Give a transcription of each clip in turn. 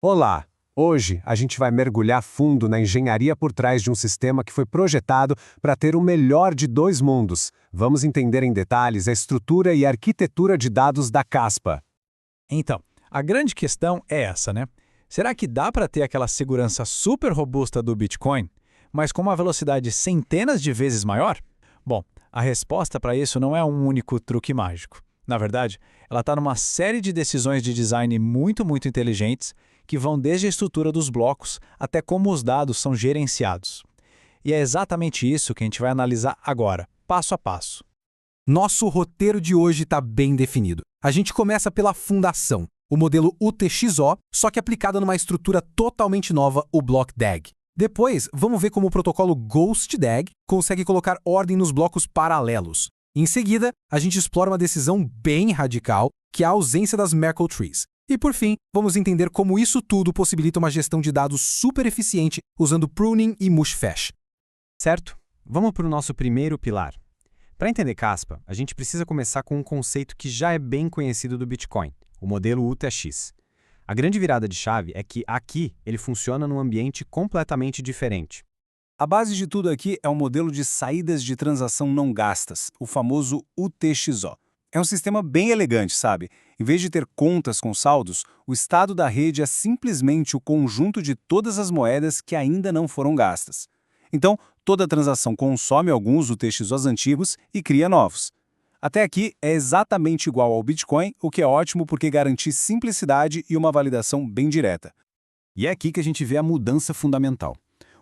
Olá! Hoje a gente vai mergulhar fundo na engenharia por trás de um sistema que foi projetado para ter o melhor de dois mundos. Vamos entender em detalhes a estrutura e a arquitetura de dados da Caspa. Então, a grande questão é essa, né? Será que dá para ter aquela segurança super robusta do Bitcoin, mas com uma velocidade centenas de vezes maior? Bom, a resposta para isso não é um único truque mágico. Na verdade, ela está numa série de decisões de design muito inteligentes que vão desde a estrutura dos blocos até como os dados são gerenciados. E é exatamente isso que a gente vai analisar agora, passo a passo. Nosso roteiro de hoje está bem definido. A gente começa pela fundação, o modelo UTXO, só que aplicado numa estrutura totalmente nova, o Block DAG. Depois, vamos ver como o protocolo Ghost DAG consegue colocar ordem nos blocos paralelos. Em seguida, a gente explora uma decisão bem radical, que é a ausência das Merkle Trees. E por fim, vamos entender como isso tudo possibilita uma gestão de dados super eficiente usando pruning e mushfash. Certo? Vamos para o nosso primeiro pilar. Para entender Caspa, a gente precisa começar com um conceito que já é bem conhecido do Bitcoin, o modelo UTX. A grande virada de chave é que aqui ele funciona num ambiente completamente diferente. A base de tudo aqui é um modelo de saídas de transação não gastas, o famoso UTXO. É um sistema bem elegante, sabe? Em vez de ter contas com saldos, o estado da rede é simplesmente o conjunto de todas as moedas que ainda não foram gastas. Então, toda transação consome alguns UTXOs antigos e cria novos. Até aqui é exatamente igual ao Bitcoin, o que é ótimo porque garante simplicidade e uma validação bem direta. E é aqui que a gente vê a mudança fundamental.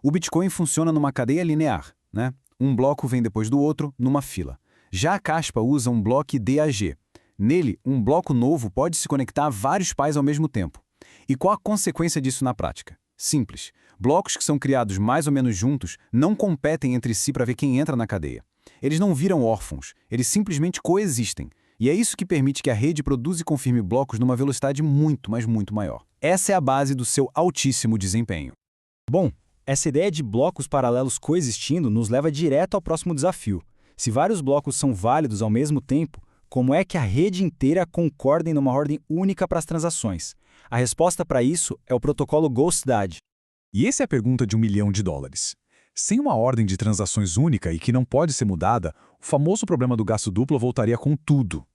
O Bitcoin funciona numa cadeia linear, né? Um bloco vem depois do outro, numa fila. Já a Caspa usa um bloco DAG. Nele, um bloco novo pode se conectar a vários pais ao mesmo tempo. E qual a consequência disso na prática? Simples. Blocos que são criados mais ou menos juntos não competem entre si para ver quem entra na cadeia. Eles não viram órfãos, eles simplesmente coexistem. E é isso que permite que a rede produza e confirme blocos numa velocidade muito maior. Essa é a base do seu altíssimo desempenho. Bom, essa ideia de blocos paralelos coexistindo nos leva direto ao próximo desafio. Se vários blocos são válidos ao mesmo tempo, como é que a rede inteira concorda em uma ordem única para as transações? A resposta para isso é o protocolo Ghost DAG. E essa é a pergunta de $1 milhão. Sem uma ordem de transações única e que não pode ser mudada, o famoso problema do gasto duplo voltaria com tudo.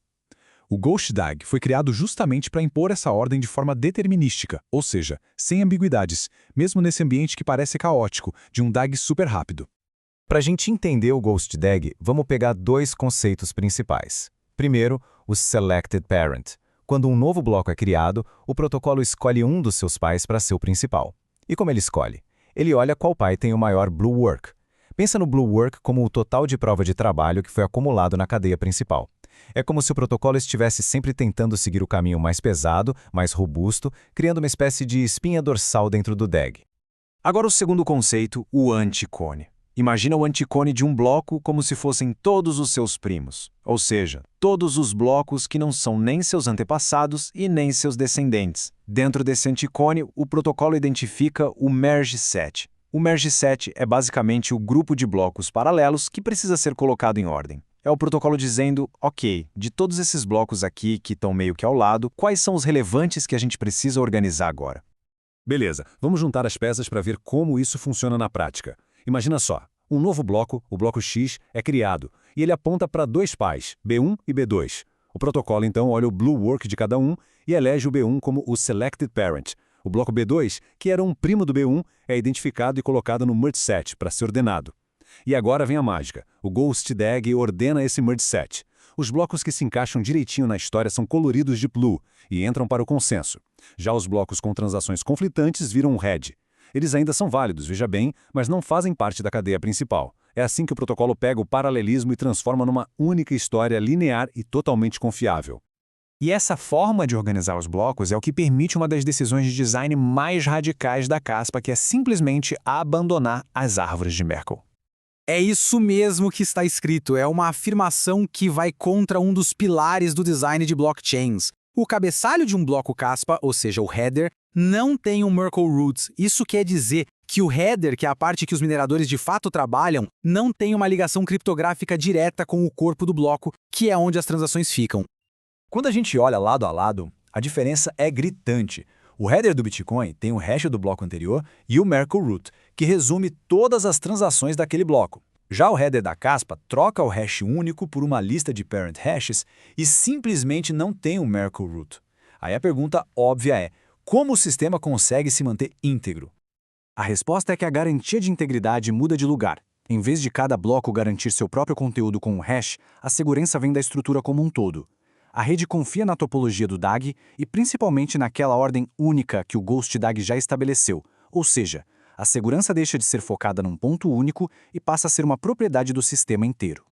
O Ghost DAG foi criado justamente para impor essa ordem de forma determinística, ou seja, sem ambiguidades, mesmo nesse ambiente que parece caótico, de um DAG super rápido. Para a gente entender o Ghost DAG, vamos pegar dois conceitos principais. Primeiro, o Selected Parent. Quando um novo bloco é criado, o protocolo escolhe um dos seus pais para ser o principal. E como ele escolhe? Ele olha qual pai tem o maior Blue Work. Pensa no Blue Work como o total de prova de trabalho que foi acumulado na cadeia principal. É como se o protocolo estivesse sempre tentando seguir o caminho mais pesado, mais robusto, criando uma espécie de espinha dorsal dentro do DAG. Agora o segundo conceito, o anticone. Imagina o anticone de um bloco como se fossem todos os seus primos, ou seja, todos os blocos que não são nem seus antepassados e nem seus descendentes. Dentro desse anticone, o protocolo identifica o merge set. O merge set é basicamente o grupo de blocos paralelos que precisa ser colocado em ordem. É o protocolo dizendo, ok, de todos esses blocos aqui que estão meio que ao lado, quais são os relevantes que a gente precisa organizar agora? Beleza, vamos juntar as peças para ver como isso funciona na prática. Imagina só, um novo bloco, o bloco X, é criado, e ele aponta para dois pais, B1 e B2. O protocolo, então, olha o Blue Work de cada um e elege o B1 como o Selected Parent. O bloco B2, que era um primo do B1, é identificado e colocado no Merge Set para ser ordenado. E agora vem a mágica. O Ghost DAG ordena esse Merge Set. Os blocos que se encaixam direitinho na história são coloridos de blue e entram para o consenso. Já os blocos com transações conflitantes viram um red. Eles ainda são válidos, veja bem, mas não fazem parte da cadeia principal. É assim que o protocolo pega o paralelismo e transforma numa única história linear e totalmente confiável. E essa forma de organizar os blocos é o que permite uma das decisões de design mais radicais da Caspa, que é simplesmente abandonar as árvores de Merkle. É isso mesmo que está escrito, é uma afirmação que vai contra um dos pilares do design de blockchains. O cabeçalho de um bloco Caspa, ou seja, o header, não tem um Merkle Roots. Isso quer dizer que o header, que é a parte que os mineradores de fato trabalham, não tem uma ligação criptográfica direta com o corpo do bloco, que é onde as transações ficam. Quando a gente olha lado a lado, a diferença é gritante. O header do Bitcoin tem o hash do bloco anterior e o Merkle Root, que resume todas as transações daquele bloco. Já o header da Caspa troca o hash único por uma lista de parent hashes e simplesmente não tem o Merkle Root. Aí a pergunta óbvia é, como o sistema consegue se manter íntegro? A resposta é que a garantia de integridade muda de lugar. Em vez de cada bloco garantir seu próprio conteúdo com um hash, a segurança vem da estrutura como um todo. A rede confia na topologia do DAG e principalmente naquela ordem única que o Ghost DAG já estabeleceu, ou seja, a segurança deixa de ser focada num ponto único e passa a ser uma propriedade do sistema inteiro.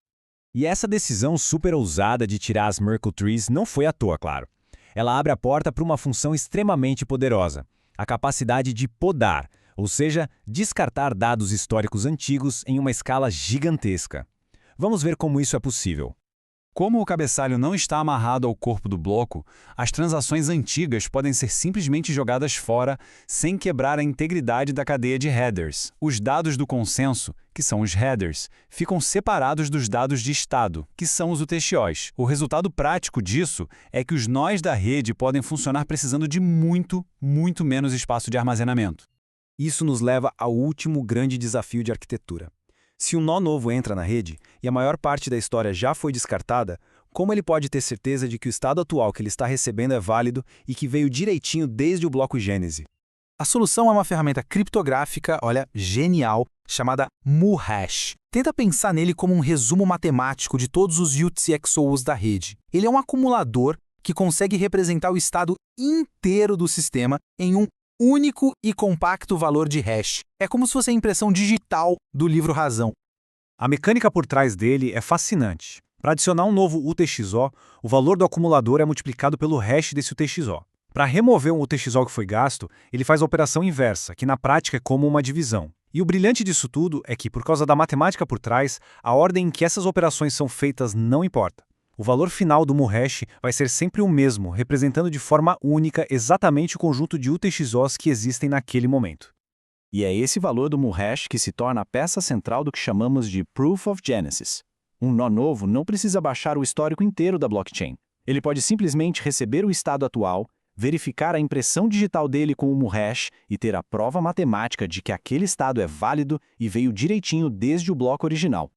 E essa decisão super ousada de tirar as Merkle Trees não foi à toa, claro. Ela abre a porta para uma função extremamente poderosa, a capacidade de podar, ou seja, descartar dados históricos antigos em uma escala gigantesca. Vamos ver como isso é possível. Como o cabeçalho não está amarrado ao corpo do bloco, as transações antigas podem ser simplesmente jogadas fora sem quebrar a integridade da cadeia de headers. Os dados do consenso, que são os headers, ficam separados dos dados de estado, que são os UTXOs. O resultado prático disso é que os nós da rede podem funcionar precisando de muito menos espaço de armazenamento. Isso nos leva ao último grande desafio de arquitetura. Se um nó novo entra na rede e a maior parte da história já foi descartada, como ele pode ter certeza de que o estado atual que ele está recebendo é válido e que veio direitinho desde o bloco Gênese? A solução é uma ferramenta criptográfica, genial, chamada MuHash. Tenta pensar nele como um resumo matemático de todos os UTXOs da rede. Ele é um acumulador que consegue representar o estado inteiro do sistema em um único e compacto valor de hash. É como se fosse a impressão digital do livro Razão. A mecânica por trás dele é fascinante. Para adicionar um novo UTXO, o valor do acumulador é multiplicado pelo hash desse UTXO. Para remover um UTXO que foi gasto, ele faz a operação inversa, que na prática é como uma divisão. E o brilhante disso tudo é que, por causa da matemática por trás, a ordem em que essas operações são feitas não importa. O valor final do MuHash vai ser sempre o mesmo, representando de forma única exatamente o conjunto de UTXOs que existem naquele momento. E é esse valor do MuHash que se torna a peça central do que chamamos de Proof of Genesis. Um nó novo não precisa baixar o histórico inteiro da blockchain. Ele pode simplesmente receber o estado atual, verificar a impressão digital dele com o MuHash e ter a prova matemática de que aquele estado é válido e veio direitinho desde o bloco original.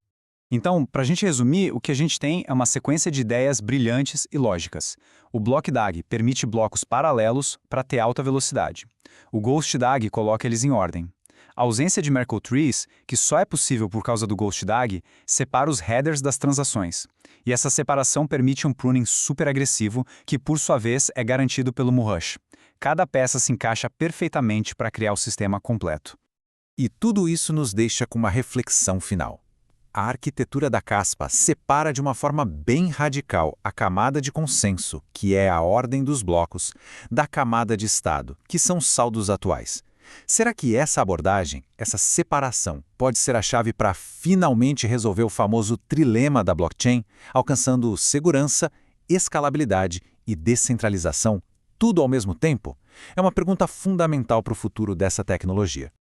Então, para a gente resumir, o que a gente tem é uma sequência de ideias brilhantes e lógicas. O Block DAG permite blocos paralelos para ter alta velocidade. O Ghost DAG coloca eles em ordem. A ausência de Merkle Trees, que só é possível por causa do Ghost DAG, separa os headers das transações. E essa separação permite um pruning super agressivo, que por sua vez é garantido pelo MuHash. Cada peça se encaixa perfeitamente para criar o sistema completo. E tudo isso nos deixa com uma reflexão final. A arquitetura da Caspa separa de uma forma bem radical a camada de consenso, que é a ordem dos blocos, da camada de estado, que são os saldos atuais. Será que essa abordagem, essa separação, pode ser a chave para finalmente resolver o famoso trilema da blockchain, alcançando segurança, escalabilidade e descentralização, tudo ao mesmo tempo? É uma pergunta fundamental para o futuro dessa tecnologia.